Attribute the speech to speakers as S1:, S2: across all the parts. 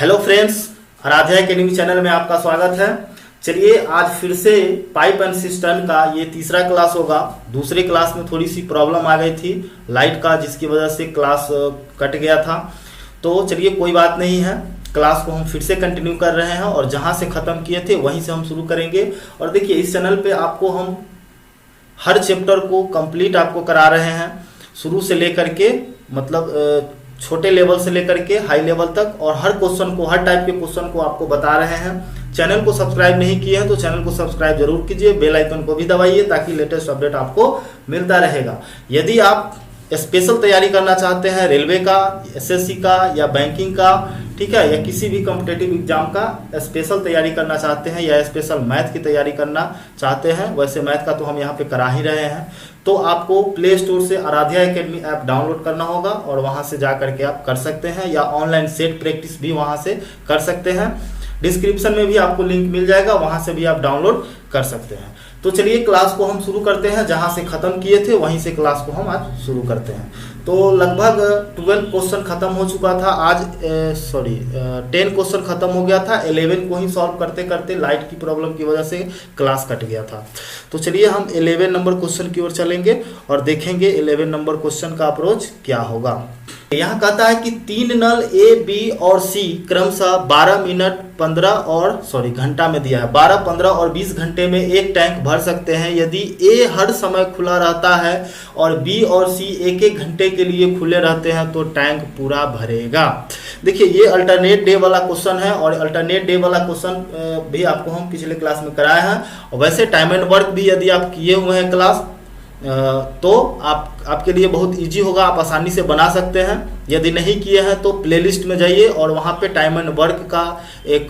S1: Hello friends, Aradhya Academy channel में आपका स्वागत है। चलिए आज फिर से पाइप एंड सिस्टम का ये तीसरा क्लास होगा। दूसरे क्लास में थोड़ी सी प्रॉब्लम आ गई थी लाइट का, जिसकी वजह से क्लास कट गया था। तो चलिए कोई बात नहीं है, क्लास को हम फिर से कंटिन्यू कर रहे हैं और जहाँ से ख़त्म किए थे वहीं से हम शुरू करेंगे। और देखिए इस चैनल पे आपको हम हर चैप्टर को कंप्लीट आपको करा रहे हैं, शुरू से लेकर के मतलब छोटे लेवल से लेकर के हाई लेवल तक, और हर क्वेश्चन को, हर टाइप के क्वेश्चन को आपको बता रहे हैं। चैनल को सब्सक्राइब नहीं किए हैं तो चैनल को सब्सक्राइब जरूर कीजिए, बेल आइकन को भी दबाइए ताकि लेटेस्ट अपडेट आपको मिलता रहेगा। यदि आप स्पेशल तैयारी करना चाहते हैं रेलवे का, एसएससी का या बैंकिंग का, ठीक है, या किसी भी कॉम्पिटेटिव एग्जाम का स्पेशल तैयारी करना चाहते हैं या स्पेशल मैथ की तैयारी करना चाहते हैं, वैसे मैथ का तो हम यहाँ पे करा ही रहे हैं, तो आपको प्ले स्टोर से आराध्या एकेडमी ऐप डाउनलोड करना होगा और वहाँ से जा करके आप कर सकते हैं, या ऑनलाइन सेट प्रैक्टिस भी वहाँ से कर सकते हैं। डिस्क्रिप्शन में भी आपको लिंक मिल जाएगा, वहाँ से भी आप डाउनलोड कर सकते हैं। तो चलिए क्लास को हम शुरू करते हैं, जहाँ से ख़त्म किए थे वहीं से क्लास को हम आज शुरू करते हैं। तो लगभग 12 क्वेश्चन ख़त्म हो चुका था आज, 10 क्वेश्चन ख़त्म हो गया था। 11 को ही सॉल्व करते करते लाइट की प्रॉब्लम की वजह से क्लास कट गया था। तो चलिए हम 11 नंबर क्वेश्चन की ओर चलेंगे और देखेंगे 11 नंबर क्वेश्चन का अप्रोच क्या होगा। यहाँ कहता है कि 3 नल ए, बी और सी क्रमशः 12 मिनट 15 और घंटा में दिया है। 12, 15 और 20 घंटे में एक टैंक भर सकते हैं। यदि ए हर समय खुला रहता है और बी और सी एक एक घंटे के लिए खुले रहते हैं तो टैंक पूरा भरेगा। देखिए ये अल्टरनेट डे वाला क्वेश्चन है, और अल्टरनेट डे वाला क्वेश्चन भी आपको हम पिछले क्लास में कराए हैं। और वैसे टाइम एंड वर्क भी यदि आप किए हुए हैं क्लास, तो आपके लिए बहुत इजी होगा, आप आसानी से बना सकते हैं। यदि नहीं किए हैं तो प्लेलिस्ट में जाइए और वहाँ पे टाइम एंड वर्क का एक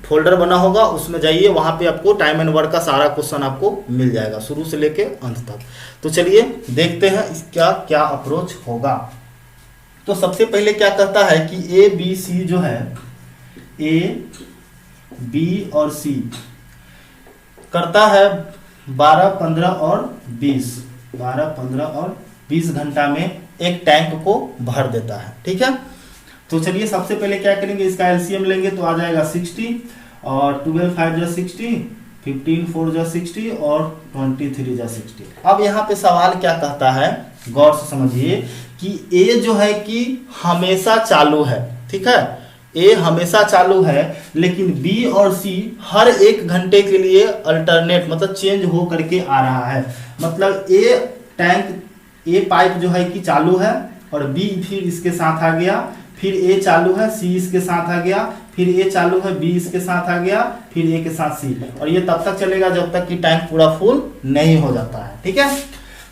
S1: फोल्डर बना होगा, उसमें जाइए, वहाँ पे आपको टाइम एंड वर्क का सारा क्वेश्चन आपको मिल जाएगा शुरू से लेके अंत तक। तो चलिए देखते हैं इसका क्या अप्रोच होगा। तो सबसे पहले क्या कहता है कि ए बी सी जो है, ए बी और सी करता है 12, 15 और 20, 12, 15 और 20 घंटा में एक टैंक को भर देता है। ठीक है, तो चलिए सबसे पहले क्या करेंगे, इसका एलसीएम लेंगे तो आ जाएगा 60, और 12 5 जा 60, 15 4 जा 60 और 23 जा 60। अब यहाँ पे सवाल क्या कहता है, गौर से समझिए कि ए जो है कि हमेशा चालू है। ठीक है, ए हमेशा चालू है, लेकिन बी और सी हर एक घंटे के लिए अल्टरनेट मतलब चेंज हो करके आ रहा है। मतलब ए टैंक, ए पाइप जो है कि चालू है और बी फिर इसके साथ आ गया, फिर ए चालू है, सी इसके साथ आ गया, फिर ए चालू है, बी इसके साथ आ गया, फिर ए के साथ सी, और ये तब तक चलेगा जब तक कि टैंक पूरा फुल नहीं हो जाता है। ठीक है,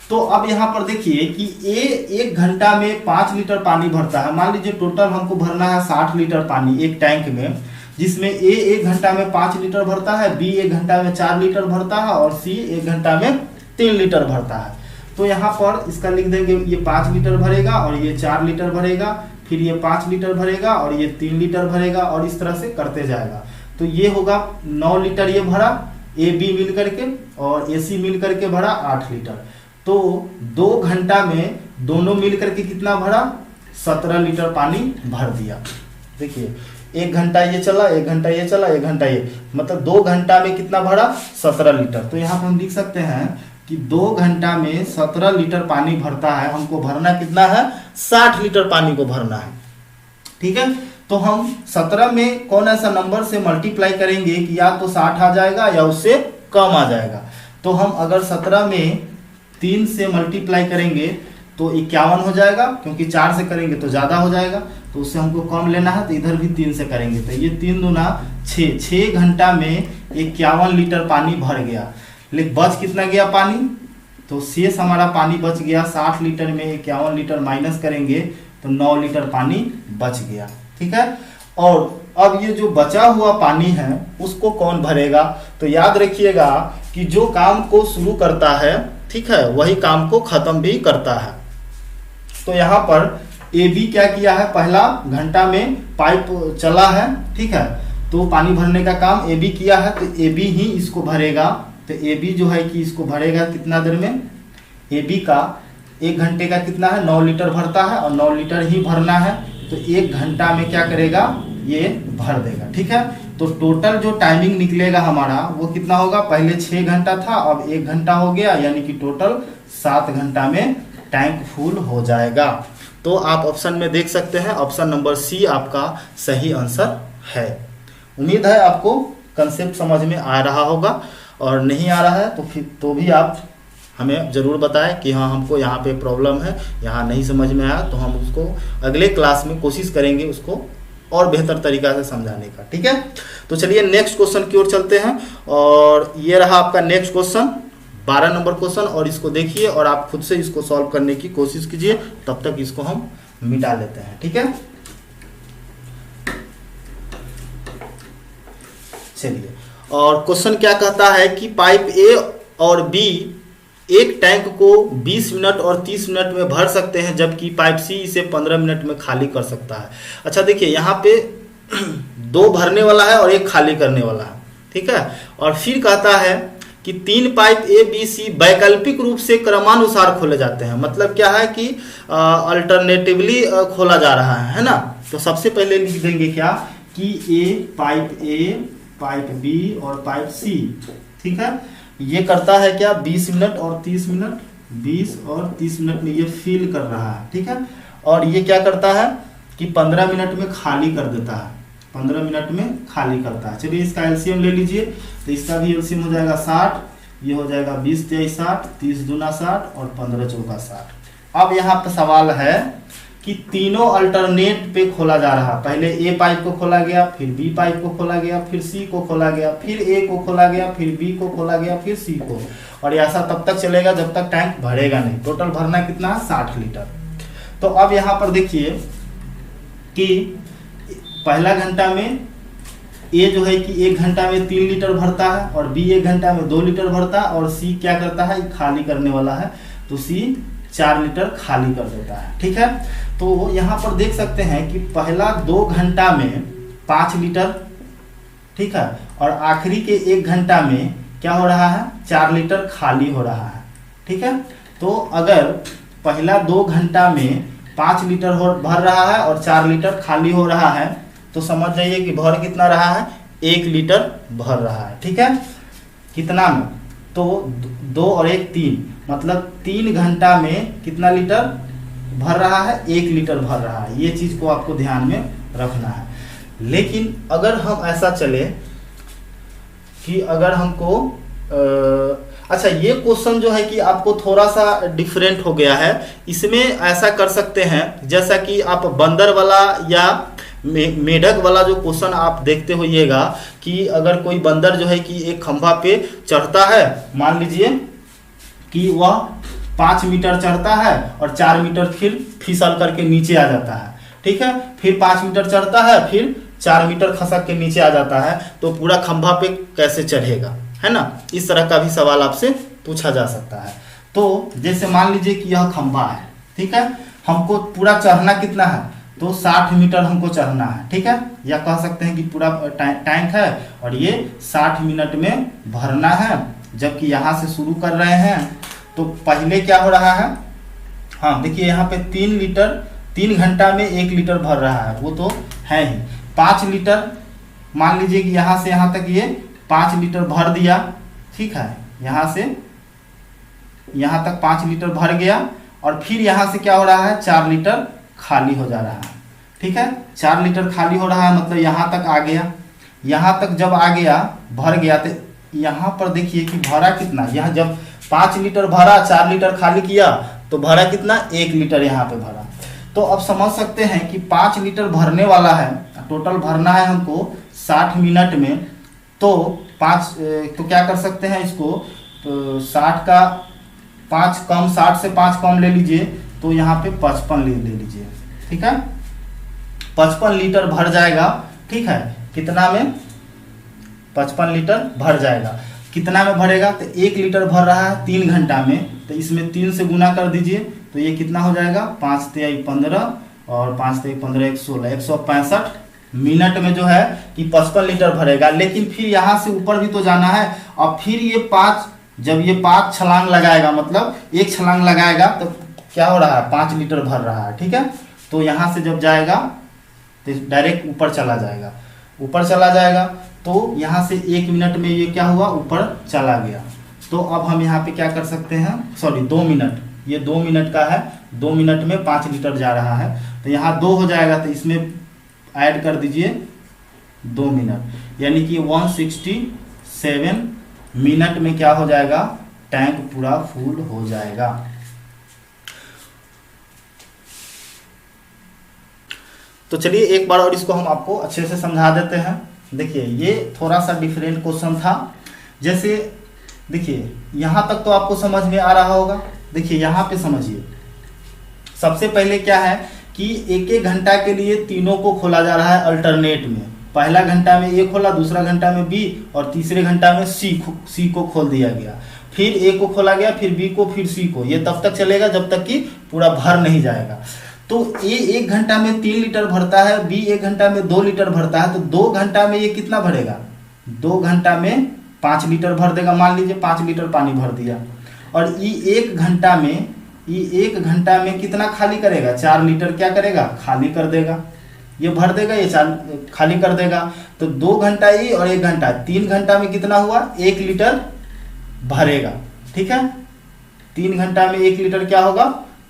S1: तो अब यहाँ पर देखिए कि ए 1 घंटा में 5 लीटर पानी भरता है। मान लीजिए टोटल हमको भरना है 60 लीटर पानी एक टैंक में, जिसमें ए 1 घंटा में 5 लीटर भरता है, बी 1 घंटा में 4 लीटर भरता है और सी 1 घंटा में 3 लीटर भरता है। तो यहाँ पर इसका लिख देंगे, ये 5 लीटर भरेगा और ये 4 लीटर भरेगा, फिर ये 5 लीटर भरेगा और ये 3 लीटर भरेगा, और इस तरह से करते जाएगा। तो ये होगा 9 लीटर ये भरा, ए बी मिल करके, और ए सी मिल करके भरा 8 लीटर। तो 2 घंटा में दोनों मिल करके कितना भरा, 17 लीटर पानी भर दिया। देखिए 1 घंटा ये चला, 1 घंटा ये चला, 1 घंटा ये, मतलब 2 घंटा में कितना भरा, 17 लीटर। तो यहाँ पर हम लिख सकते हैं कि 2 घंटा में 17 लीटर पानी भरता है। हमको भरना कितना है, 60 लीटर पानी को भरना है। ठीक है, तो हम 17 में कौन ऐसा नंबर से मल्टीप्लाई करेंगे कि या तो 60 आ जाएगा या उससे कम आ जाएगा। तो हम अगर 17 में 3 से मल्टीप्लाई करेंगे तो 51 हो जाएगा, क्योंकि 4 से करेंगे तो ज़्यादा हो जाएगा, तो उससे हमको कम लेना है, तो इधर भी 3 से करेंगे तो ये 3 दूना 6, 6 घंटा में 51 लीटर पानी भर गया। लेकिन बच कितना गया पानी, तो शेष हमारा पानी बच गया 60 लीटर में 51 लीटर माइनस करेंगे तो 9 लीटर पानी बच गया। ठीक है, और अब ये जो बचा हुआ पानी है उसको कौन भरेगा, तो याद रखिएगा कि जो काम को शुरू करता है, ठीक है, वही काम को खत्म भी करता है। तो यहाँ पर ए बी क्या किया है, पहला घंटा में पाइप चला है, ठीक है, तो पानी भरने का काम ए बी किया है, तो ए बी ही इसको भरेगा। तो ए बी जो है कि इसको भरेगा कितना देर में, ए बी का 1 घंटे का कितना है, 9 लीटर भरता है और 9 लीटर ही भरना है। तो 1 घंटा में क्या करेगा, ये भर देगा। ठीक है, तो टोटल जो टाइमिंग निकलेगा हमारा वो कितना होगा, पहले 6 घंटा था अब 1 घंटा हो गया, यानी कि टोटल 7 घंटा में टैंक फुल हो जाएगा। तो आप ऑप्शन में देख सकते हैं, ऑप्शन नंबर सी आपका सही आंसर है। उम्मीद है आपको कंसेप्ट समझ में आ रहा होगा, और नहीं आ रहा है तो फिर तो भी आप हमें ज़रूर बताएं कि हाँ हमको यहाँ पे प्रॉब्लम है, यहाँ नहीं समझ में आया, तो हम उसको अगले क्लास में कोशिश करेंगे उसको और बेहतर तरीका से समझाने का। ठीक है, तो चलिए नेक्स्ट क्वेश्चन की ओर चलते हैं, और ये रहा आपका नेक्स्ट क्वेश्चन 12 नंबर क्वेश्चन, और इसको देखिए और आप खुद से इसको सॉल्व करने की कोशिश कीजिए, तब तक इसको हम मिटा लेते हैं। ठीक है, चलिए, और क्वेश्चन क्या कहता है कि पाइप ए और बी एक टैंक को 20 मिनट और 30 मिनट में भर सकते हैं, जबकि पाइप सी इसे 15 मिनट में खाली कर सकता है। अच्छा देखिए, यहाँ पे 2 भरने वाला है और 1 खाली करने वाला है। ठीक है, और फिर कहता है कि 3 पाइप ए बी सी वैकल्पिक रूप से क्रमानुसार खोले जाते हैं। मतलब क्या है कि अल्टरनेटिवली खोला जा रहा है ना। तो सबसे पहले लिख देंगे क्या कि ए, पाइप बी और पाइप सी। ठीक है, ये करता है क्या 20 मिनट और 30 मिनट, 20 और 30 मिनट में ये फिल कर रहा है। ठीक है, और ये क्या करता है कि 15 मिनट में खाली कर देता है, 15 मिनट में खाली करता है। चलिए इसका एलसीएम ले लीजिए, तो इसका भी एलसीएम हो जाएगा 60, ये हो जाएगा 20 तेईस 60, 30 दूना 60 और 15 चौका 60। अब यहाँ पे सवाल है कि तीनों अल्टरनेट पे खोला जा रहा है। पहले ए पाइप को खोला गया, फिर बी पाइप को खोला गया, फिर सी को खोला गया, फिर ए को खोला गया, फिर बी को खोला गया, फिर सी को, और ऐसा तब तक चलेगा जब तक टैंक भरेगा नहीं। टोटल भरना कितना है 60 लीटर। तो अब यहाँ पर देखिए कि पहला घंटा में ए जो है कि 1 घंटा में 3 लीटर भरता है, और बी 1 घंटा में 2 लीटर भरता है, और सी क्या करता है खाली करने वाला है, तो सी 4 लीटर खाली कर देता है। ठीक है, तो यहाँ पर देख सकते हैं कि पहला 2 घंटा में 5 लीटर, ठीक है, और आखिरी के 1 घंटा में क्या हो रहा है 4 लीटर खाली हो रहा है। ठीक है, तो अगर पहला 2 घंटा में 5 लीटर भर रहा है और 4 लीटर खाली हो रहा है, तो समझ जाइए कि भर कितना रहा है 1 लीटर भर रहा है। ठीक है, कितना में, तो 2 और 1 3, मतलब 3 घंटा में कितना लीटर भर रहा है 1 लीटर भर रहा है। ये चीज को आपको ध्यान में रखना है। लेकिन अगर हम ऐसा चले कि अगर हमको अच्छा ये क्वेश्चन जो है कि आपको थोड़ा सा डिफरेंट हो गया है। इसमें ऐसा कर सकते हैं जैसा कि आप बंदर वाला या मेढक वाला जो क्वेश्चन आप देखते होइएगा कि अगर कोई बंदर जो है कि एक खंभा पे चढ़ता है, मान लीजिए कि वह 5 मीटर चढ़ता है और 4 मीटर फिर फिसल करके नीचे आ जाता है। ठीक है, फिर 5 मीटर चढ़ता है, फिर 4 मीटर खसक के नीचे आ जाता है, तो पूरा खंभा पे कैसे चढ़ेगा, है ना। इस तरह का भी सवाल आपसे पूछा जा सकता है। तो जैसे मान लीजिए कि यह खंभा है, ठीक है, हमको पूरा चढ़ना कितना है, तो 60 मीटर हमको चढ़ना है। ठीक है, या कह सकते हैं कि पूरा टैंक है और ये 60 मिनट में भरना है। जबकि यहाँ से शुरू कर रहे हैं तो पहले क्या हो रहा है, हाँ देखिए यहाँ पे 3 लीटर 3 घंटा में 1 लीटर भर रहा है, वो तो है ही। 5 लीटर मान लीजिए कि यहाँ से यहाँ तक ये 5 लीटर भर दिया, ठीक है, यहाँ से यहाँ तक 5 लीटर भर गया और फिर यहाँ से क्या हो रहा है 4 लीटर खाली हो जा रहा है। ठीक है, 4 लीटर खाली हो रहा है, मतलब यहाँ तक आ गया। यहाँ तक जब आ गया भर गया तो यहाँ पर देखिए कि भरा कितना, यहाँ जब 5 लीटर भरा 4 लीटर खाली किया तो भरा कितना 1 लीटर यहाँ पे भरा। तो अब समझ सकते हैं कि 5 लीटर भरने वाला है, टोटल भरना है हमको 60 मिनट में। तो 5 तो क्या कर सकते हैं इसको, तो 60 का 5 कम, 60 से 5 कम ले लीजिए, तो यहाँ पे 55 ले लीजिए। ठीक है, 55 लीटर भर जाएगा। ठीक है, कितना में 55 लीटर भर जाएगा। कितना में भरेगा, तो 1 लीटर भर रहा है 3 घंटा में, तो इसमें 3 से गुना कर दीजिए, तो ये कितना हो जाएगा 5 तेई 15 और 5 तेई 15 116, 165 मिनट में जो है कि 55 लीटर भरेगा। लेकिन फिर यहाँ से ऊपर भी तो जाना है, और फिर ये 5, जब ये 5 छलांग लगाएगा, मतलब 1 छलांग लगाएगा तो क्या हो रहा है 5 लीटर भर रहा है। ठीक है, तो यहाँ से जब जाएगा तो डायरेक्ट ऊपर चला जाएगा, ऊपर चला जाएगा। तो यहाँ से 1 मिनट में ये क्या हुआ, ऊपर चला गया। तो अब हम यहाँ पे क्या कर सकते हैं, सॉरी 2 मिनट, ये 2 मिनट का है, 2 मिनट में 5 लीटर जा रहा है, तो यहाँ 2 हो जाएगा, तो इसमें ऐड कर दीजिए 2 मिनट, यानी कि 167 मिनट में क्या हो जाएगा, टैंक पूरा फुल हो जाएगा। तो चलिए एक बार और इसको हम आपको अच्छे से समझा देते हैं। देखिए ये थोड़ा सा डिफरेंट क्वेश्चन था। जैसे देखिए यहाँ तक तो आपको समझ में आ रहा होगा। देखिए यहाँ पे समझिए, सबसे पहले क्या है कि एक एक घंटा के लिए तीनों को खोला जा रहा है अल्टरनेट में। पहला घंटा में ए खोला, दूसरा घंटा में बी, और तीसरे घंटा में सी को खोल दिया गया। फिर ए को खोला गया, फिर बी को, फिर सी को। ये तब तक चलेगा जब तक कि पूरा भर नहीं जाएगा। तो ए 1 घंटा में 3 लीटर भरता है, बी 1 घंटा में 2 लीटर भरता है, तो 2 घंटा में ये कितना भरेगा, 2 घंटा में 5 लीटर भर देगा। मान लीजिए 5 लीटर पानी भर दिया। और ई 1 घंटा में कितना खाली करेगा, 4 लीटर क्या करेगा, खाली कर देगा। ये भर देगा, ये 4 खाली कर देगा। तो 2 घंटा ई और 1 घंटा, 3 घंटा में कितना हुआ, 1 लीटर भरेगा। ठीक है, 3 घंटा में 1 लीटर क्या होगा,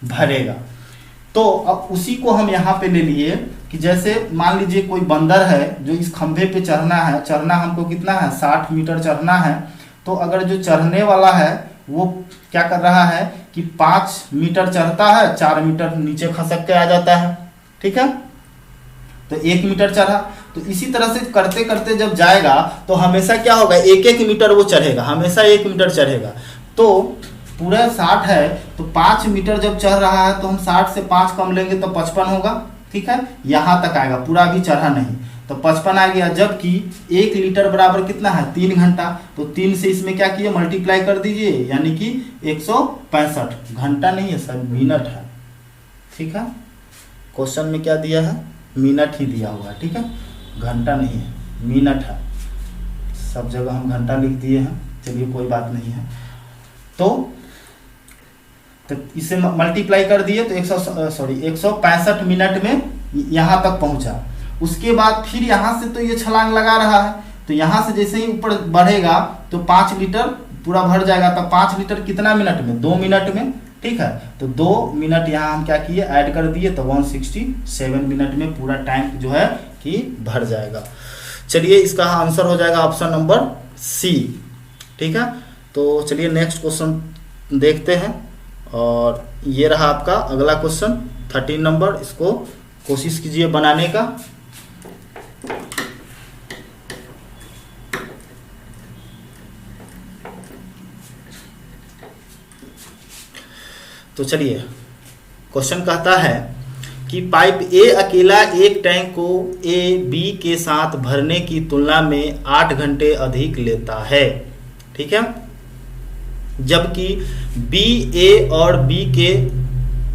S1: भरेगा। तो अब उसी को हम यहाँ पे ले लिए कि जैसे मान लीजिए कोई बंदर है जो इस खंभे पे चढ़ना है, चढ़ना हमको कितना है, 60 मीटर चढ़ना है। तो अगर जो चढ़ने वाला है वो क्या कर रहा है कि 5 मीटर चढ़ता है, 4 मीटर नीचे खसक के आ जाता है। ठीक है, तो 1 मीटर चढ़ा। तो इसी तरह से करते करते जब जाएगा तो हमेशा क्या होगा, 1-1 मीटर वो चढ़ेगा, हमेशा 1 मीटर चढ़ेगा। तो पूरा 60 है, तो 5 मीटर जब चढ़ रहा है तो हम 60 से 5 कम लेंगे तो 55 होगा। ठीक है, यहाँ तक आएगा, पूरा भी चढ़ा नहीं, तो 55 आ गया। जबकि 1 लीटर बराबर कितना है, 3 घंटा। तो 3 से इसमें क्या किए, मल्टीप्लाई कर दीजिए, यानी कि 165। घंटा नहीं है सर, मिनट है। ठीक है, क्वेश्चन में क्या दिया है, मिनट ही दिया हुआ है। ठीक है, घंटा नहीं है, मिनट है। सब जगह हम घंटा लिख दिए हैं, चलिए कोई बात नहीं है। तो इसे मल्टीप्लाई कर दिए तो 165 मिनट में यहाँ तक पहुँचा। उसके बाद फिर यहाँ से तो ये छलांग लगा रहा है, तो यहाँ से जैसे ही ऊपर बढ़ेगा तो 5 लीटर पूरा भर जाएगा। तो 5 लीटर कितना मिनट में, 2 मिनट में। ठीक है, तो 2 मिनट यहाँ हम क्या किए, ऐड कर दिए, तो 167 मिनट में पूरा टैंक जो है कि भर जाएगा। चलिए इसका आंसर हो जाएगा ऑप्शन नंबर सी। ठीक है, तो चलिए नेक्स्ट क्वेश्चन देखते हैं। और ये रहा आपका अगला क्वेश्चन 13 नंबर। इसको कोशिश कीजिए बनाने का। तो चलिए क्वेश्चन कहता है कि पाइप ए अकेला एक टैंक को ए बी के साथ भरने की तुलना में 8 घंटे अधिक लेता है। ठीक है, जबकि बी ए और बी के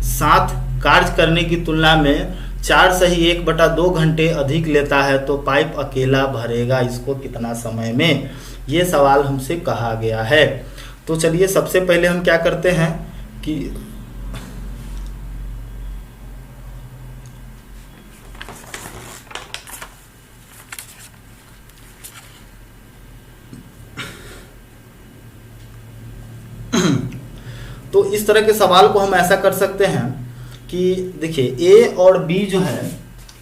S1: साथ कार्य करने की तुलना में 4/1/2 घंटे अधिक लेता है, तो पाइप अकेला भरेगा इसको कितना समय में, ये सवाल हमसे कहा गया है। तो चलिए सबसे पहले हम क्या करते हैं कि तो इस तरह के सवाल को हम ऐसा कर सकते हैं कि देखिए ए और बी जो है,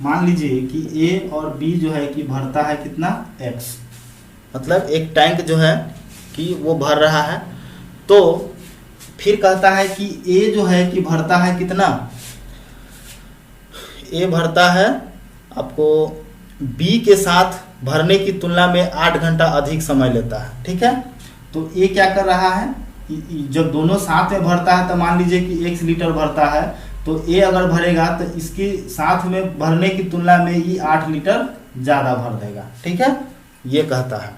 S1: मान लीजिए कि ए और बी जो है कि भरता है कितना, x, मतलब एक टैंक जो है कि वो भर रहा है। तो फिर कहता है कि ए जो है कि भरता है कितना, ए भरता है आपको बी के साथ भरने की तुलना में 8 घंटा अधिक समय लेता है। ठीक है, तो ए क्या कर रहा है, जब दोनों साथ में भरता है तो मान लीजिए कि 1 लीटर भरता है, तो ए अगर भरेगा तो इसके साथ में भरने की तुलना में ये 8 लीटर ज़्यादा भर देगा। ठीक है, ये कहता है।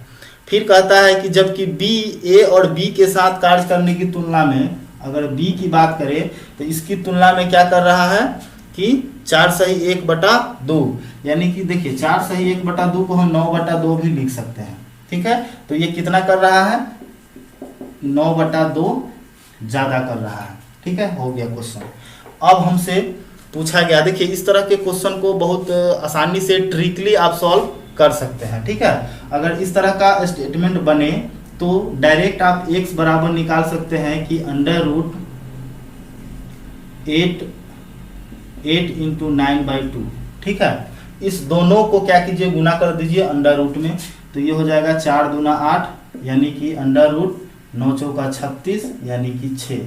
S1: फिर कहता है कि जबकि बी ए और बी के साथ कार्य करने की तुलना में, अगर बी की बात करें तो इसकी तुलना में क्या कर रहा है कि 4/1/2, यानी कि देखिए 4/1/2 को हम 9/2 भी लिख सकते हैं। ठीक है, तो ये कितना कर रहा है, 9/2 ज़्यादा कर रहा है। ठीक है, हो गया क्वेश्चन। अब हमसे पूछा गया। देखिए इस तरह के क्वेश्चन को बहुत आसानी से ट्रिकली आप सॉल्व कर सकते हैं, ठीक है। अगर इस तरह का स्टेटमेंट बने तो डायरेक्ट आप x बराबर निकाल सकते हैं कि अंडर रूट 8 इंटू 9/2, ठीक है। इस दोनों को क्या कीजिए, गुना कर दीजिए अंडर रूट में, तो ये हो जाएगा 4 दूना 8 यानी कि अंडर रूट 9 चौका 36 यानी कि 6,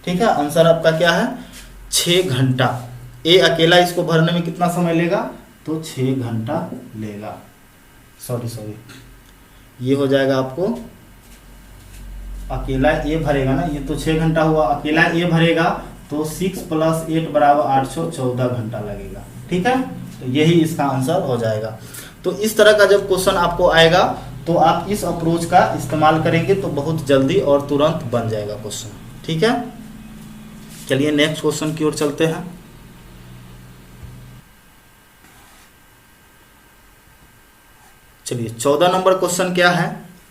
S1: ठीक है। आंसर आपका क्या है 6 घंटा। ए अकेला इसको भरने में कितना समय लेगा, तो 6 घंटा लेगा। सॉरी ये हो जाएगा आपको, अकेला ए भरेगा ना, ये तो 6 घंटा हुआ, अकेला ए भरेगा तो 6 + 8 = 814 घंटा लगेगा, ठीक है। तो यही इसका आंसर हो जाएगा। तो इस तरह का जब क्वेश्चन आपको आएगा तो आप इस अप्रोच का इस्तेमाल करेंगे तो बहुत जल्दी और तुरंत बन जाएगा क्वेश्चन, ठीक है। चलिए नेक्स्ट क्वेश्चन की ओर चलते हैं। चलिए 14 नंबर क्वेश्चन क्या है,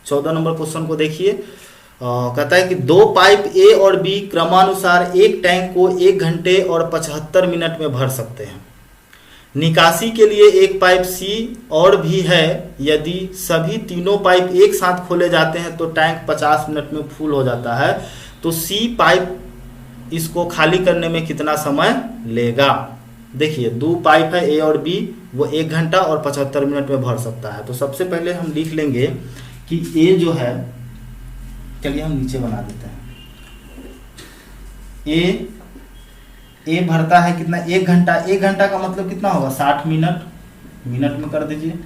S1: 14 नंबर क्वेश्चन को देखिए। कहता है कि 2 पाइप ए और बी क्रमानुसार एक टैंक को 1 घंटे और 75 मिनट में भर सकते हैं। निकासी के लिए एक पाइप सी और भी है। यदि सभी तीनों पाइप एक साथ खोले जाते हैं तो टैंक 50 मिनट में फुल हो जाता है। तो सी पाइप इसको खाली करने में कितना समय लेगा। देखिए 2 पाइप है ए और बी, वो 1 घंटा और 75 मिनट में भर सकता है। तो सबसे पहले हम लिख लेंगे कि ए जो है, चलिए हम नीचे बना देते हैं। ए भरता है कितना, 1 घंटा। 1 घंटा का मतलब कितना होगा 60 मिनट, मिनट में कर दीजिए।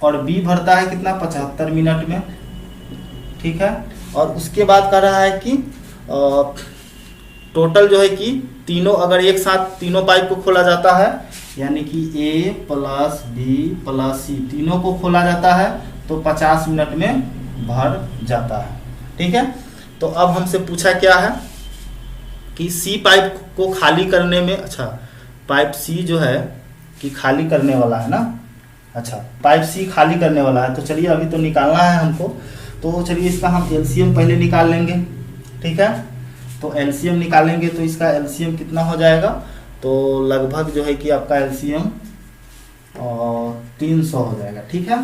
S1: और बी भरता है कितना 75 मिनट में, ठीक है। और उसके बाद कह रहा है कि टोटल जो है कि तीनों, अगर एक साथ तीनों पाइप को खोला जाता है यानी कि ए प्लस बी प्लस सी तीनों को खोला जाता है तो 50 मिनट में भर जाता है, ठीक है। तो अब हमसे पूछा क्या है कि सी पाइप को खाली करने में, अच्छा पाइप सी जो है कि खाली करने वाला है ना, अच्छा पाइप सी खाली करने वाला है। तो चलिए अभी तो निकालना है हमको, तो चलिए इसका हम एलसीएम पहले निकाल लेंगे, ठीक है। तो एलसीएम निकालेंगे तो इसका एलसीएम कितना हो जाएगा, तो लगभग जो है कि आपका एलसीएम 300 हो जाएगा, ठीक है।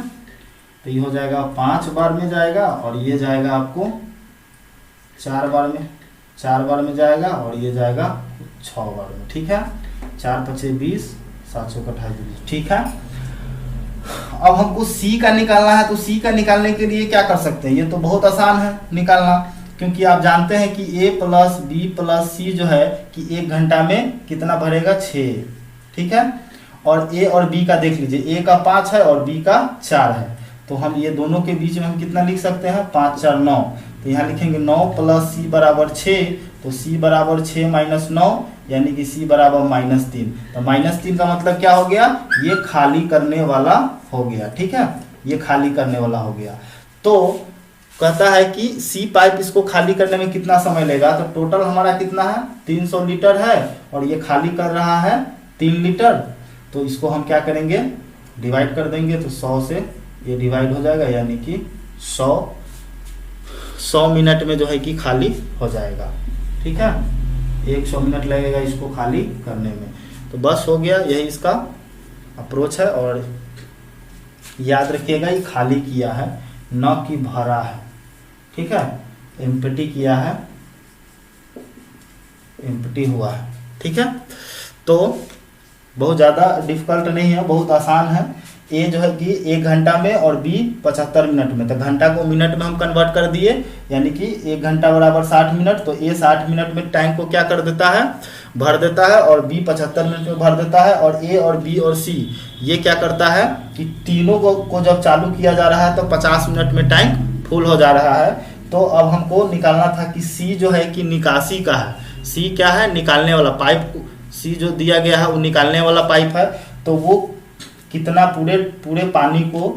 S1: तो ये हो जाएगा 5 बार में जाएगा और ये जाएगा आपको 4 बार में जाएगा और ये जाएगा 6 बार में, ठीक है। 4 × 5 = 20, 728, ठीक है। अब हमको सी का निकालना है, तो सी का निकालने के लिए क्या कर सकते हैं, ये तो बहुत आसान है निकालना, क्योंकि आप जानते हैं कि ए प्लस बी प्लस सी जो है कि 1 घंटा में कितना भरेगा 6, ठीक है। और ए और बी का देख लीजिए, ए का 5 है और बी का 4 है। तो हम ये दोनों के बीच में हम कितना लिख सकते हैं 5 × 4 = 9। तो यहाँ लिखेंगे 9 + सी = 6, तो सी बराबर 6 - 9 यानी कि सी बराबर -3। तो -3 का मतलब क्या हो गया, ये खाली करने वाला हो गया, ठीक है, ये खाली करने वाला हो गया। तो कहता है कि सी पाइप इसको खाली करने में कितना समय लेगा। तो टोटल हमारा कितना है 300 लीटर है और ये खाली कर रहा है 3 लीटर। तो इसको हम क्या करेंगे, डिवाइड कर देंगे, तो 100 से ये डिवाइड हो जाएगा यानी कि 100 मिनट में जो है कि खाली हो जाएगा, ठीक है। 100 मिनट लगेगा इसको खाली करने में। तो बस हो गया, यही इसका अप्रोच है। और याद रखिएगा ये खाली किया है न कि भरा है, ठीक है, एम्प्टी किया है, एम्प्टी हुआ है, ठीक है। तो बहुत ज़्यादा डिफिकल्ट नहीं है, बहुत आसान है। ए जो है कि 1 घंटा में और बी 75 मिनट में। तो घंटा को मिनट में हम कन्वर्ट कर दिए, यानी कि 1 घंटा बराबर 60 मिनट। तो ए 60 मिनट में टैंक को क्या कर देता है, भर देता है, और बी 75 मिनट में भर देता है। और ए और बी और सी ये क्या करता है कि तीनों को जब चालू किया जा रहा है तो 50 मिनट में टैंक फुल हो जा रहा है। तो अब हमको निकालना था कि सी जो है कि निकासी का है। सी क्या है, निकालने वाला पाइप। सी जो दिया गया है वो निकालने वाला पाइप है। तो वो कितना पूरे पानी को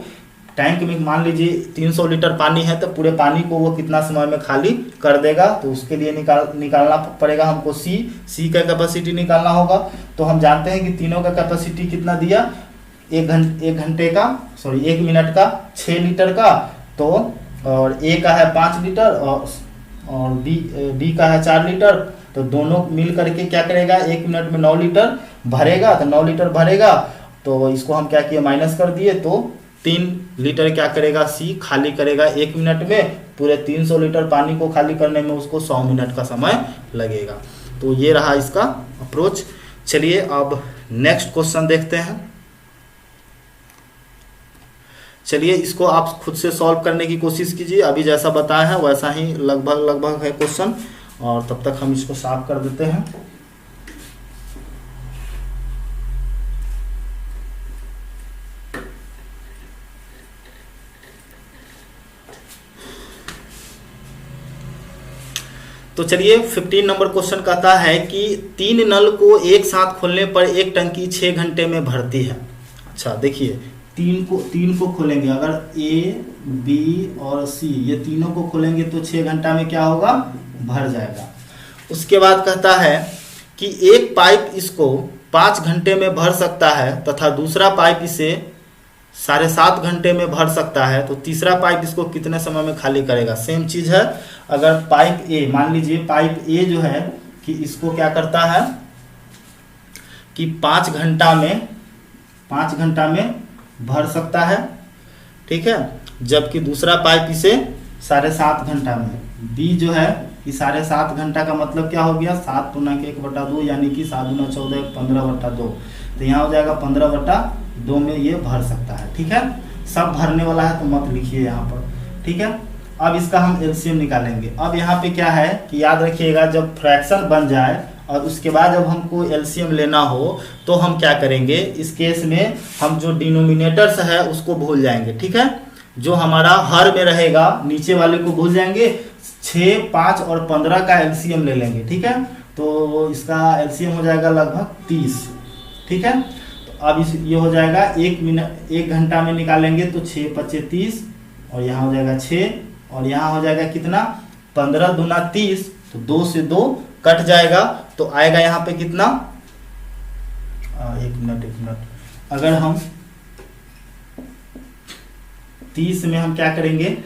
S1: टैंक में, मान लीजिए 300 लीटर पानी है, तो पूरे पानी को वो कितना समय में खाली कर देगा। तो उसके लिए निकालना पड़ेगा हमको सी का कैपेसिटी निकालना होगा। तो हम जानते हैं कि तीनों का कैपेसिटी कितना दिया, 1 मिनट का 6 लीटर का। तो और ए का है 5 लीटर और बी का है 4 लीटर। तो दोनों मिल करके क्या करेगा, 1 मिनट में 9 लीटर। भरेगा तो 9 लीटर भरेगा, तो इसको हम क्या किए माइनस कर दिए, तो 3 लीटर क्या करेगा सी खाली करेगा 1 मिनट में। पूरे 300 लीटर पानी को खाली करने में उसको 100 मिनट का समय लगेगा। तो ये रहा इसका अप्रोच। चलिए अब नेक्स्ट क्वेश्चन देखते हैं। चलिए इसको आप खुद से सॉल्व करने की कोशिश कीजिए। अभी जैसा बताया है वैसा ही लगभग है क्वेश्चन, और तब तक हम इसको साफ कर देते हैं। तो चलिए 15 नंबर क्वेश्चन कहता है कि 3 नल को एक साथ खोलने पर एक टंकी 6 घंटे में भरती है। अच्छा देखिए, तीन को खोलेंगे, अगर ए बी और सी ये तीनों को खोलेंगे तो 6 घंटा में क्या होगा, भर जाएगा। उसके बाद कहता है कि एक पाइप इसको 5 घंटे में भर सकता है तथा दूसरा पाइप इसे 7.5 घंटे में भर सकता है, तो तीसरा पाइप इसको कितने समय में खाली करेगा। सेम चीज है, अगर पाइप ए, मान लीजिए पाइप ए जो है कि इसको क्या करता है कि 5 घंटा में भर सकता है, ठीक है, जबकि दूसरा पाइप इसे 7.5 घंटा में। बी जो है कि 7.5 घंटा का मतलब क्या हो गया, 7 × 1/2 यानी कि 7 × 14 15/2, तो यहाँ हो जाएगा 15/2 में ये भर सकता है। ठीक है, सब भरने वाला है तो मत लिखिए यहाँ पर, ठीक है। अब इसका हम एलसीएम निकालेंगे। अब यहाँ पे क्या है कि याद रखिएगा, जब फ्रैक्शन बन जाए और उसके बाद जब हमको एलसीएम लेना हो तो हम क्या करेंगे, इस केस में हम जो डिनोमिनेटर्स है उसको भूल जाएंगे, ठीक है। जो हमारा हर में रहेगा नीचे वाले को भूल जाएंगे, 6, 5 और 15 का एलसीएम ले लेंगे, ठीक है। तो इसका एलसीएम हो जाएगा लगभग 30, ठीक है। तो अब ये हो जाएगा 1 घंटा में निकालेंगे तो 6 × 5 = 30, और यहाँ हो जाएगा 6, और यहाँ हो जाएगा कितना 15 दूना 30, तो 2 से 2 कट जाएगा, तो आएगा यहाँ पे कितना, एक मिनट, अगर हम 30 में हम क्या करेंगे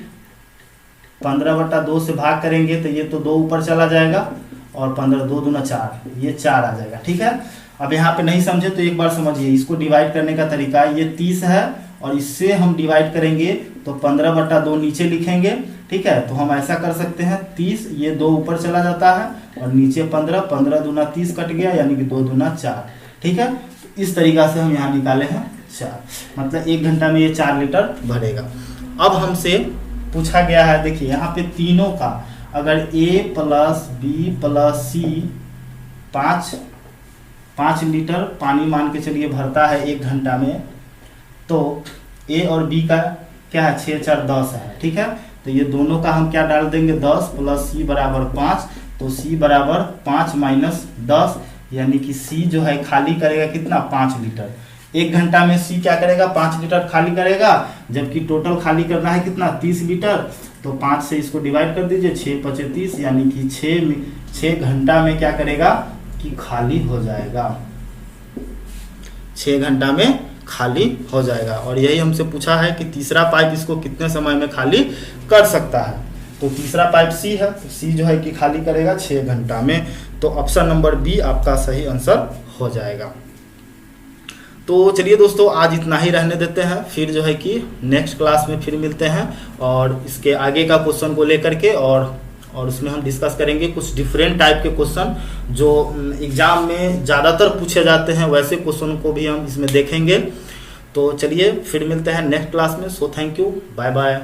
S1: 15/2 से भाग करेंगे तो ये तो 2 ऊपर चला जाएगा, और 15 2 दूना 4, ये 4 आ जाएगा, ठीक है। अब यहाँ पे नहीं समझे तो एक बार समझिए, इसको डिवाइड करने का तरीका, ये 30 है और इससे हम डिवाइड करेंगे तो 15/2 नीचे लिखेंगे, ठीक है। तो हम ऐसा कर सकते हैं, 30 ये 2 ऊपर चला जाता है और नीचे 15 दूना 30 कट गया, यानी कि 2 दूना 4, ठीक है। तो इस तरीका से हम यहाँ निकाले हैं 4, मतलब 1 घंटा में ये 4 लीटर भरेगा। अब हमसे पूछा गया है, देखिए यहाँ पे तीनों का, अगर A + B + C 5 लीटर पानी मान के चलिए भरता है 1 घंटा में, तो A और B का क्या है 6 × 4 = 10 है, ठीक है। तो ये दोनों का हम क्या डाल देंगे 10 + C = 5, तो C = 5 - 10, यानी कि C जो है खाली करेगा कितना 5 लीटर। 1 घंटा में C क्या करेगा 5 लीटर खाली करेगा, जबकि टोटल खाली करना है कितना 30 लीटर, तो 5 से इसको डिवाइड कर दीजिए, 6 × 5 = 30, यानी कि 6 घंटा में क्या करेगा कि खाली हो जाएगा, 6 घंटा में खाली हो जाएगा। और यही हमसे पूछा है कि तीसरा पाइप इसको कितने समय में खाली कर सकता है, तो तीसरा पाइप C है, तो C जो है कि खाली करेगा 6 घंटा में, तो ऑप्शन नंबर बी आपका सही आंसर हो जाएगा। तो चलिए दोस्तों, आज इतना ही रहने देते हैं, फिर जो है कि नेक्स्ट क्लास में फिर मिलते हैं और इसके आगे का क्वेश्चन को लेकर के, और उसमें हम डिस्कस करेंगे कुछ डिफरेंट टाइप के क्वेश्चन जो एग्जाम में ज़्यादातर पूछे जाते हैं, वैसे क्वेश्चन को भी हम इसमें देखेंगे। तो चलिए फिर मिलते हैं नेक्स्ट क्लास में। So thank you, bye bye.